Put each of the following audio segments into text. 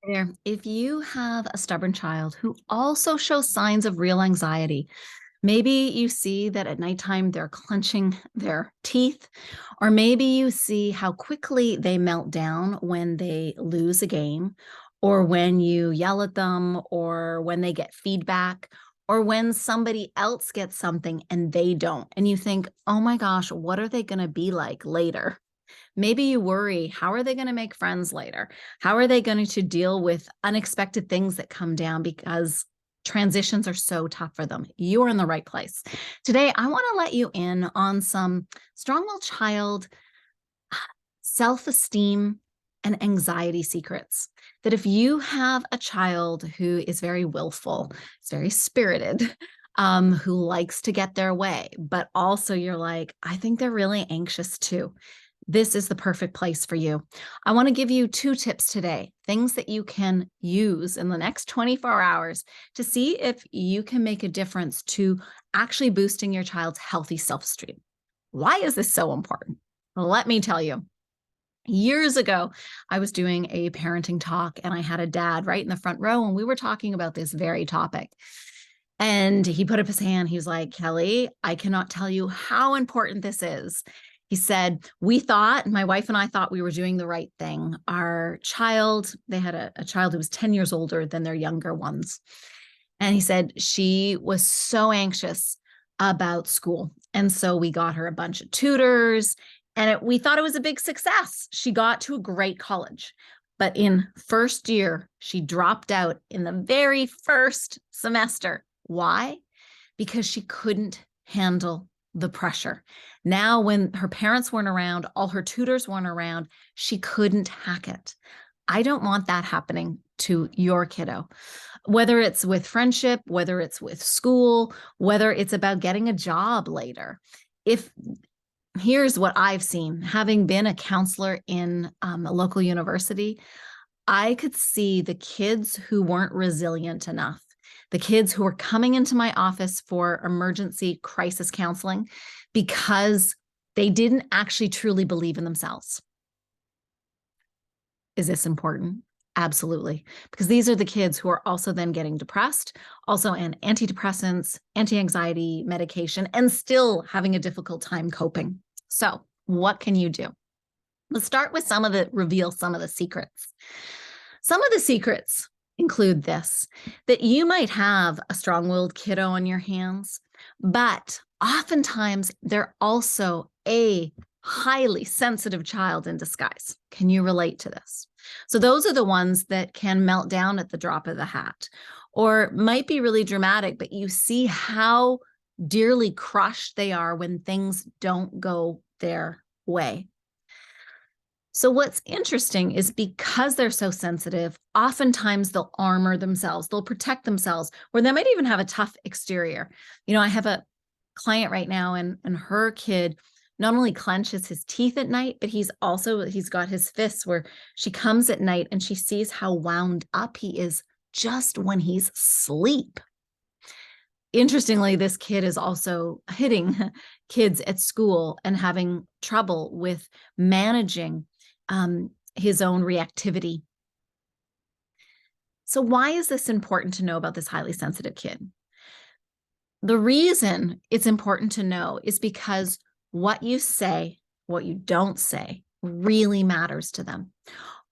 There. If you have a stubborn child who also shows signs of real anxiety, maybe you see that at nighttime they're clenching their teeth, or maybe you see how quickly they melt down when they lose a game, or when you yell at them, or when they get feedback, or when somebody else gets something and they don't. And you think, oh my gosh, what are they going to be like later? Maybe you worry, how are they going to make friends later? How are they going to deal with unexpected things that come down because transitions are so tough for them? You're in the right place. Today, I want to let you in on some strong-willed child self-esteem and anxiety secrets. That if you have a child who is very willful, is very spirited, who likes to get their way, but also you're like, I think they're really anxious too, this is the perfect place for you. I want to give you 2 tips today, things that you can use in the next 24 hours to see if you can make a difference to actually boosting your child's healthy self-esteem. Why is this so important? Let me tell you. Years ago, I was doing a parenting talk and I had a dad right in the front row, and we were talking about this very topic. And he put up his hand. He was like, Kelly, I cannot tell you how important this is. He said, my wife and I thought we were doing the right thing. Our child, they had a child who was 10 years older than their younger ones. And he said she was so anxious about school. And so we got her a bunch of tutors and we thought it was a big success. She got to a great college. But in first year, she dropped out in the very first semester. Why? Because she couldn't handle the pressure. Now, when her parents weren't around, all her tutors weren't around, she couldn't hack it. I don't want that happening to your kiddo. Whether it's with friendship, whether it's with school, whether it's about getting a job later. Here's what I've seen, having been a counselor in a local university, I could see the kids who weren't resilient enough, the kids who were coming into my office for emergency crisis counseling because they didn't actually truly believe in themselves. Is this important? Absolutely. Because these are the kids who are also then getting depressed, also on antidepressants, anti-anxiety medication, and still having a difficult time coping. So what can you do? Let's start with reveal some of the secrets. Some of the secrets include this, that you might have a strong-willed kiddo on your hands, but oftentimes they're also a highly sensitive child in disguise. Can you relate to this? So those are the ones that can melt down at the drop of the hat, or might be really dramatic, but you see how dearly crushed they are when things don't go their way. So what's interesting is because they're so sensitive, oftentimes they'll armor themselves, they'll protect themselves, or they might even have a tough exterior. I have a client right now and her kid not only clenches his teeth at night, but he's got his fists where she comes at night and she sees how wound up he is just when he's asleep. Interestingly, this kid is also hitting kids at school and having trouble with managing his own reactivity. So why is this important to know about this highly sensitive kid? The reason it's important to know is because what you say, what you don't say, really matters to them.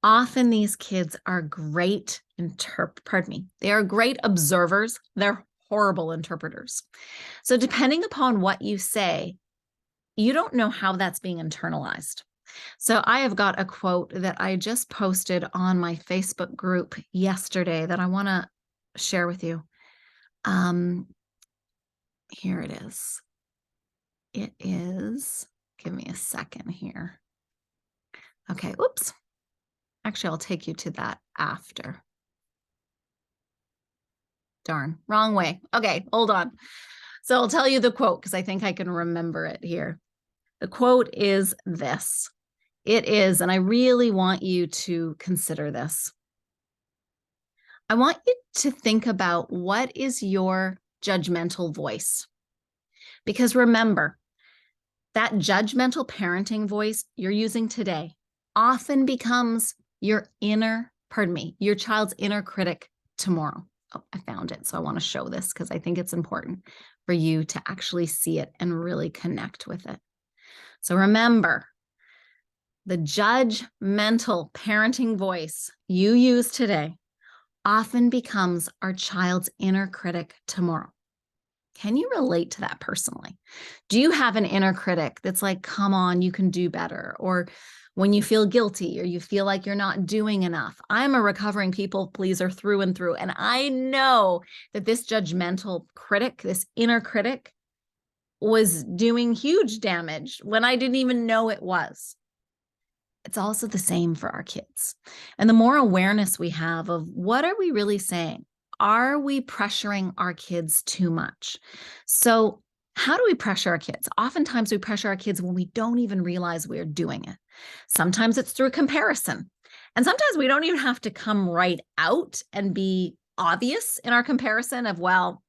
Often these kids are great they are great observers. They're horrible interpreters. So depending upon what you say, you don't know how that's being internalized. So I have got a quote that I just posted on my Facebook group yesterday that I want to share with you. Here it is. It is, give me a second here. Okay, oops. Actually, I'll take you to that after. Darn, wrong way. Okay, hold on. So I'll tell you the quote because I think I can remember it here. The quote is this. It is, and I really want you to consider this. I want you to think about what is your judgmental voice. Because remember, that judgmental parenting voice you're using today often becomes your inner your child's inner critic tomorrow. Oh, I found it. So I want to show this because I think it's important for you to actually see it and really connect with it. So remember, the judgmental parenting voice you use today often becomes our child's inner critic tomorrow. Can you relate to that personally? Do you have an inner critic that's like, come on, you can do better? Or when you feel guilty or you feel like you're not doing enough? I'm a recovering people pleaser through and through. And I know that this judgmental critic, this inner critic, was doing huge damage when I didn't even know it was. It's also the same for our kids. And the more awareness we have of what are we really saying? Are we pressuring our kids too much? So how do we pressure our kids? Oftentimes we pressure our kids when we don't even realize we're doing it. Sometimes it's through comparison. And sometimes we don't even have to come right out and be obvious in our comparison of, well,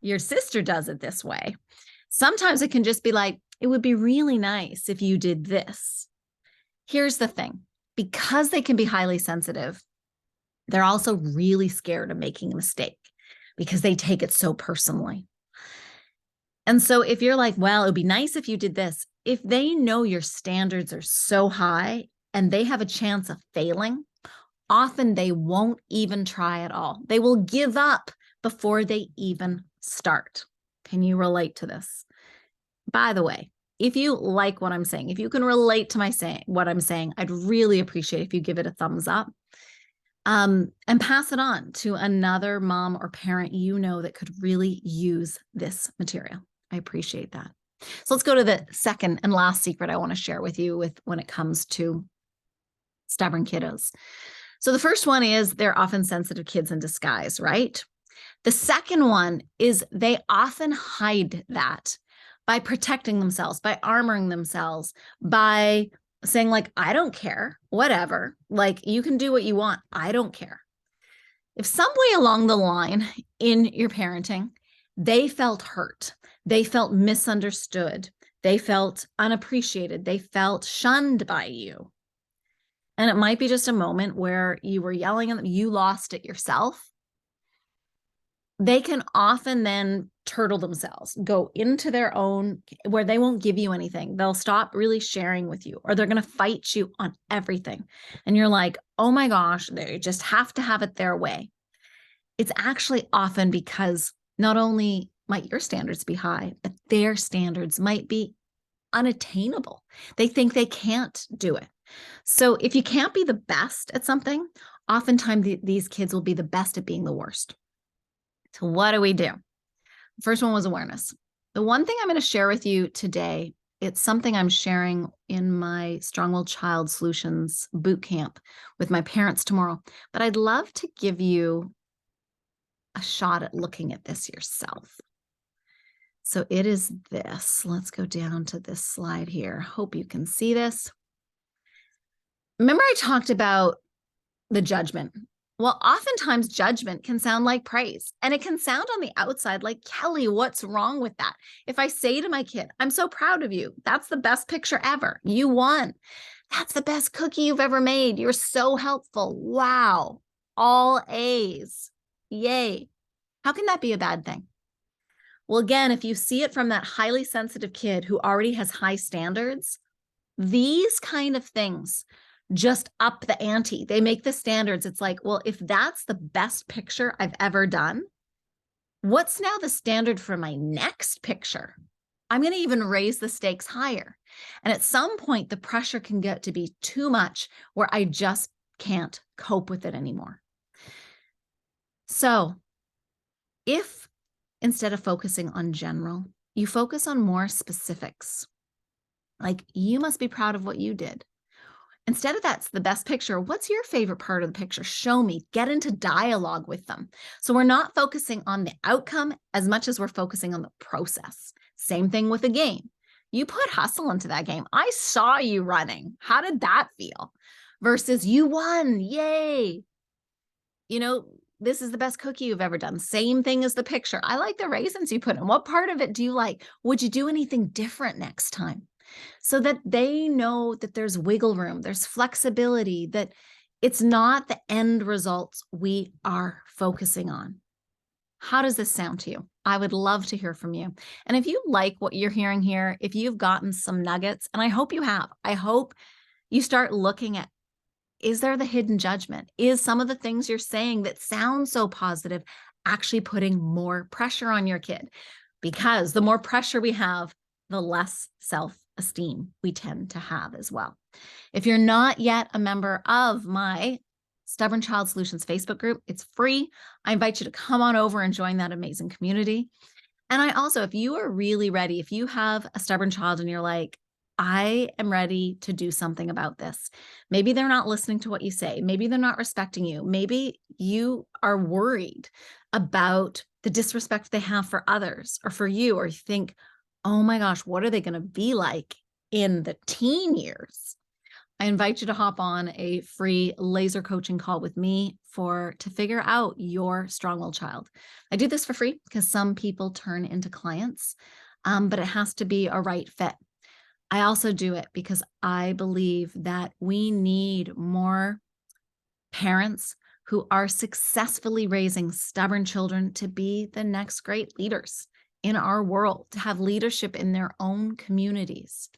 your sister does it this way. Sometimes it can just be like, it would be really nice if you did this. Here's the thing, because they can be highly sensitive, they're also really scared of making a mistake because they take it so personally. And so if you're like, well, it would be nice if you did this, if they know your standards are so high and they have a chance of failing, often they won't even try at all. They will give up before they even start. Can you relate to this? By the way, if you like what I'm saying, if you can relate to what I'm saying, I'd really appreciate if you give it a thumbs up and pass it on to another mom or parent you know that could really use this material. I appreciate that. So let's go to the second and last secret I want to share with you when it comes to stubborn kiddos. So the first one is they're often sensitive kids in disguise, right? The second one is they often hide that by protecting themselves, by armoring themselves, by saying like, I don't care, whatever, like you can do what you want. I don't care. If somewhere along the line in your parenting, they felt hurt, they felt misunderstood, they felt unappreciated, they felt shunned by you. And it might be just a moment where you were yelling at them, you lost it yourself. They can often then turtle themselves, go into their own, where they won't give you anything. They'll stop really sharing with you, or they're going to fight you on everything. And you're like, oh my gosh, they just have to have it their way. It's actually often because not only might your standards be high, but their standards might be unattainable. They think they can't do it. So if you can't be the best at something, oftentimes these kids will be the best at being the worst. So what do we do? The first one was awareness. The one thing I'm going to share with you today, it's something I'm sharing in my Strong-Willed Child Solutions bootcamp with my parents tomorrow, but I'd love to give you a shot at looking at this yourself. So it is this. Let's go down to this slide here. Hope you can see this. Remember I talked about the judgment. Well, oftentimes judgment can sound like praise, and it can sound on the outside like, Kelly, what's wrong with that? If I say to my kid, I'm so proud of you. That's the best picture ever. You won. That's the best cookie you've ever made. You're so helpful. Wow. All A's. Yay. How can that be a bad thing? Well, again, if you see it from that highly sensitive kid who already has high standards, these kind of things just up the ante. They make the standards. It's like, well, if that's the best picture I've ever done, what's now the standard for my next picture? I'm going to even raise the stakes higher. And at some point, the pressure can get to be too much where I just can't cope with it anymore. So if instead of focusing on general, you focus on more specifics, like you must be proud of what you did. Instead of that's the best picture, what's your favorite part of the picture? Show me, get into dialogue with them. So we're not focusing on the outcome as much as we're focusing on the process. Same thing with a game. You put hustle into that game. I saw you running. How did that feel? Versus you won, yay. You know, this is the best cookie you've ever done. Same thing as the picture. I like the raisins you put in. What part of it do you like? Would you do anything different next time? So that they know that there's wiggle room, there's flexibility, that It's not the end results we are focusing on. How does this sound to you? I would love to hear from you. And if you like what you're hearing here, if you've gotten some nuggets, and I hope you have, I hope you start looking at, is there the hidden judgment? Is some of the things you're saying that sound so positive actually putting more pressure on your kid? Because the more pressure we have, the less self-esteem we tend to have as well. If you're not yet a member of my Stubborn Child Solutions Facebook group, it's free. I invite you to come on over and join that amazing community. And I also, if you are really ready, if you have a stubborn child and you're like, I am ready to do something about this. Maybe they're not listening to what you say. Maybe they're not respecting you. Maybe you are worried about the disrespect they have for others or for you, or you think, oh my gosh, what are they going to be like in the teen years? I invite you to hop on a free laser coaching call with me to figure out your strong-willed child. I do this for free because some people turn into clients, but it has to be a right fit. I also do it because I believe that we need more parents who are successfully raising stubborn children to be the next great leaders in our world, to have leadership in their own communities.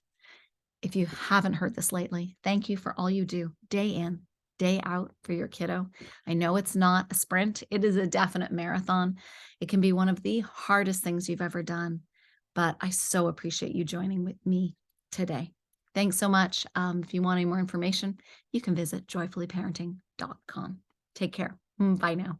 If you haven't heard this lately, thank you for all you do day in, day out for your kiddo. I know it's not a sprint. It is a definite marathon. It can be one of the hardest things you've ever done, but I so appreciate you joining with me today. Thanks so much. If you want any more information, you can visit joyfullyparenting.com. Take care. Bye now.